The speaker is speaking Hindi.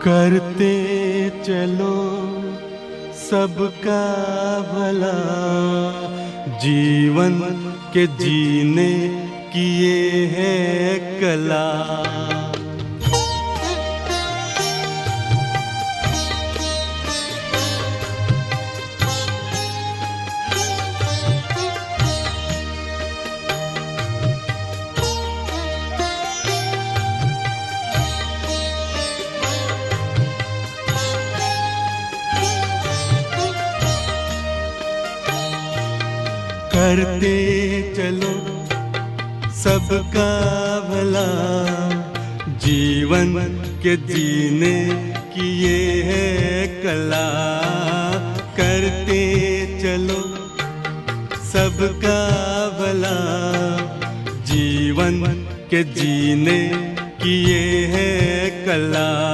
करते चलो सबका भला, जीवन के जीने की ये है कला। करते चलो सबका भला, जीवन के जीने की ये है कला। करते चलो सबका भला, जीवन के जीने की ये है कला।